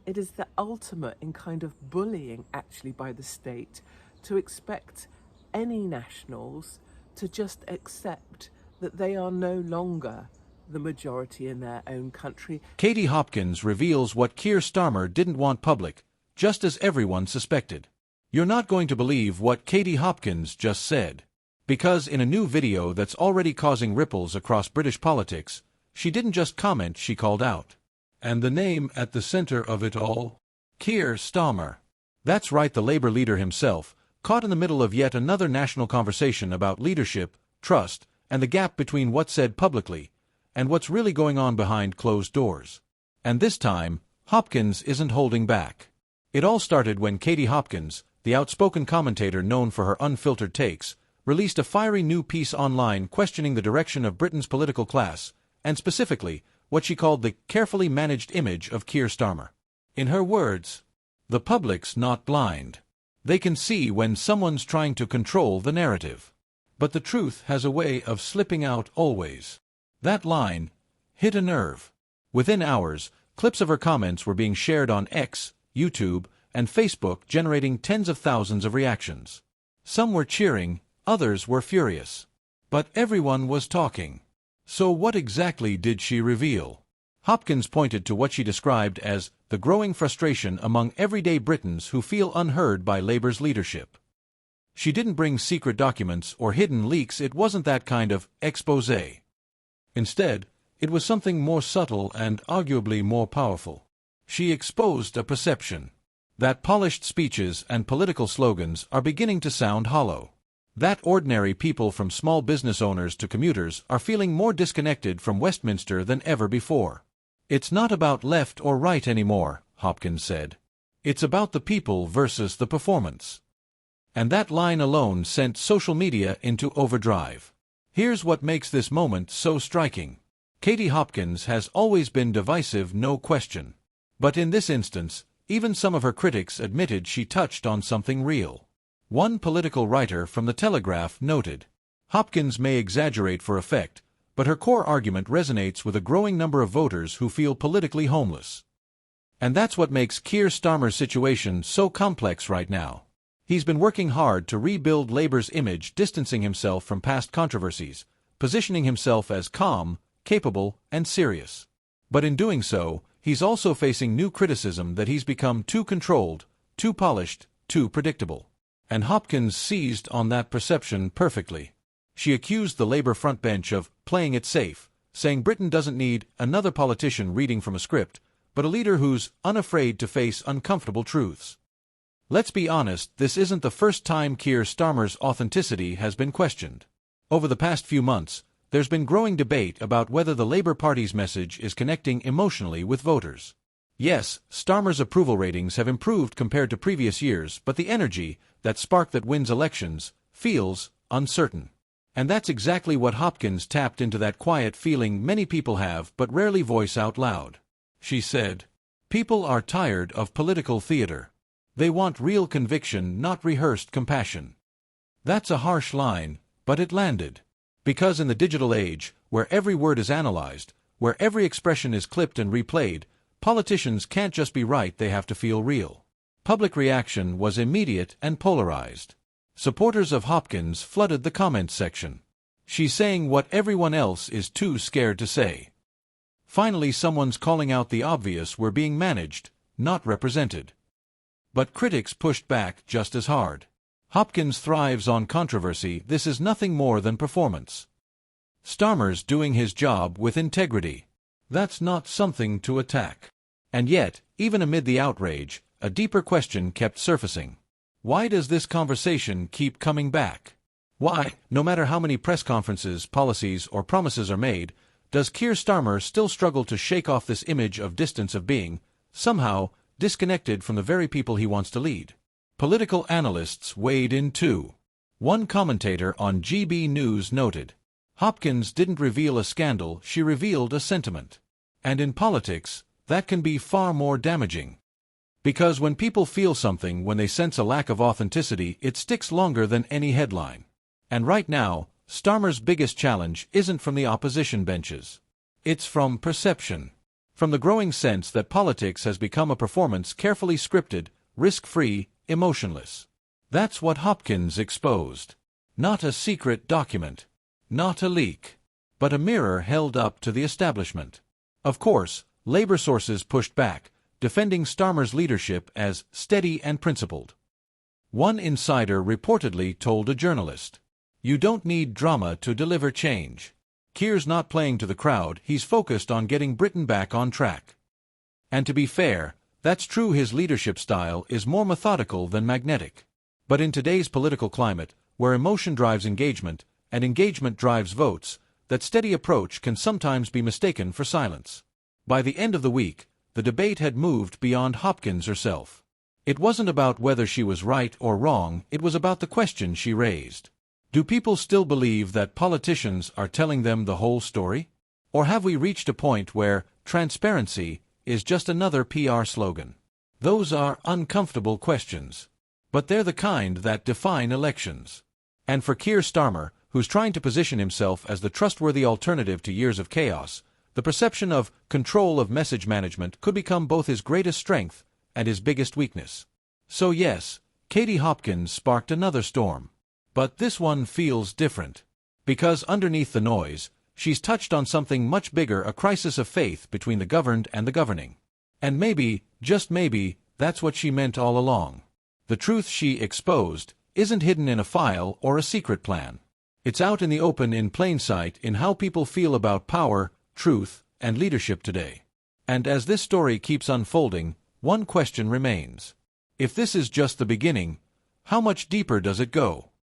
It is the ultimate in kind of bullying, actually, by the state to expect any nationals to just accept that they are no longer the majority in their own country. Katie Hopkins reveals what Keir Starmer didn't want public, just as everyone suspected. You're not going to believe what Katie Hopkins just said. Because in a new video that's already causing ripples across British politics, she didn't just comment, she called out. And the name at the center of it all? Keir Starmer. That's right, the Labour leader himself, caught in the middle of yet another national conversation about leadership, trust, and the gap between what's said publicly and what's really going on behind closed doors. And this time, Hopkins isn't holding back. It all started when Katie Hopkins, the outspoken commentator known for her unfiltered takes, released a fiery new piece online questioning the direction of Britain's political class, and specifically, what she called the carefully managed image of Keir Starmer. In her words, "The public's not blind. They can see when someone's trying to control the narrative. But the truth has a way of slipping out always." That line hit a nerve. Within hours, clips of her comments were being shared on X, YouTube, and Facebook, generating tens of thousands of reactions. Some were cheering, others were furious. But everyone was talking. So what exactly did she reveal? Hopkins pointed to what she described as the growing frustration among everyday Britons who feel unheard by Labour's leadership. She didn't bring secret documents or hidden leaks, it wasn't that kind of exposé. Instead, it was something more subtle and arguably more powerful. She exposed a perception that polished speeches and political slogans are beginning to sound hollow. That ordinary people, from small business owners to commuters, are feeling more disconnected from Westminster than ever before. It's not about left or right anymore, Hopkins said. It's about the people versus the performance. And that line alone sent social media into overdrive. Here's what makes this moment so striking. Katie Hopkins has always been divisive, no question. But in this instance, even some of her critics admitted she touched on something real. One political writer from The Telegraph noted, "Hopkins may exaggerate for effect, but her core argument resonates with a growing number of voters who feel politically homeless." And that's what makes Keir Starmer's situation so complex right now. He's been working hard to rebuild Labour's image, distancing himself from past controversies, positioning himself as calm, capable, and serious. But in doing so, he's also facing new criticism that he's become too controlled, too polished, too predictable. And Hopkins seized on that perception perfectly. She accused the Labour frontbench of playing it safe, saying Britain doesn't need another politician reading from a script, but a leader who's unafraid to face uncomfortable truths. Let's be honest, this isn't the first time Keir Starmer's authenticity has been questioned. Over the past few months, there's been growing debate about whether the Labour Party's message is connecting emotionally with voters. Yes, Starmer's approval ratings have improved compared to previous years, but the energy, that spark that wins elections, feels uncertain. And that's exactly what Hopkins tapped into, that quiet feeling many people have but rarely voice out loud. She said, "People are tired of political theater. They want real conviction, not rehearsed compassion." That's a harsh line, but it landed. Because in the digital age, where every word is analyzed, where every expression is clipped and replayed, politicians can't just be right, they have to feel real. Public reaction was immediate and polarized. Supporters of Hopkins flooded the comments section. She's saying what everyone else is too scared to say. Finally, someone's calling out the obvious: we're being managed, not represented. But critics pushed back just as hard. Hopkins thrives on controversy. This is nothing more than performance. Starmer's doing his job with integrity. That's not something to attack. And yet, even amid the outrage, a deeper question kept surfacing. Why does this conversation keep coming back? Why, no matter how many press conferences, policies, or promises are made, does Keir Starmer still struggle to shake off this image of distance, of being, somehow, disconnected from the very people he wants to lead? Political analysts weighed in too. One commentator on GB News noted, "Hopkins didn't reveal a scandal, she revealed a sentiment." And in politics, that can be far more damaging. Because when people feel something, when they sense a lack of authenticity, it sticks longer than any headline. And right now, Starmer's biggest challenge isn't from the opposition benches. It's from perception. from the growing sense that politics has become a performance carefully scripted, risk-free, emotionless. That's what Hopkins exposed. Not a secret document. Not a leak. But a mirror held up to the establishment. Of course, labor sources pushed back, defending Starmer's leadership as steady and principled. One insider reportedly told a journalist, "You don't need drama to deliver change. Keir's not playing to the crowd, he's focused on getting Britain back on track." And to be fair, that's true. His leadership style is more methodical than magnetic. But in today's political climate, where emotion drives engagement, and engagement drives votes, that steady approach can sometimes be mistaken for silence. By the end of the week, the debate had moved beyond Hopkins herself. It wasn't about whether she was right or wrong, it was about the question she raised. Do people still believe that politicians are telling them the whole story? Or have we reached a point where transparency is just another PR slogan? Those are uncomfortable questions. But they're the kind that define elections. And for Keir Starmer, who's trying to position himself as the trustworthy alternative to years of chaos, the perception of control of message management could become both his greatest strength and his biggest weakness. So yes, Katie Hopkins sparked another storm. But this one feels different. Because underneath the noise, she's touched on something much bigger, a crisis of faith between the governed and the governing. And maybe, just maybe, that's what she meant all along. The truth she exposed isn't hidden in a file or a secret plan. It's out in the open, in plain sight, in how people feel about power, truth, and leadership today. And as this story keeps unfolding, one question remains. If this is just the beginning, how much deeper does it go?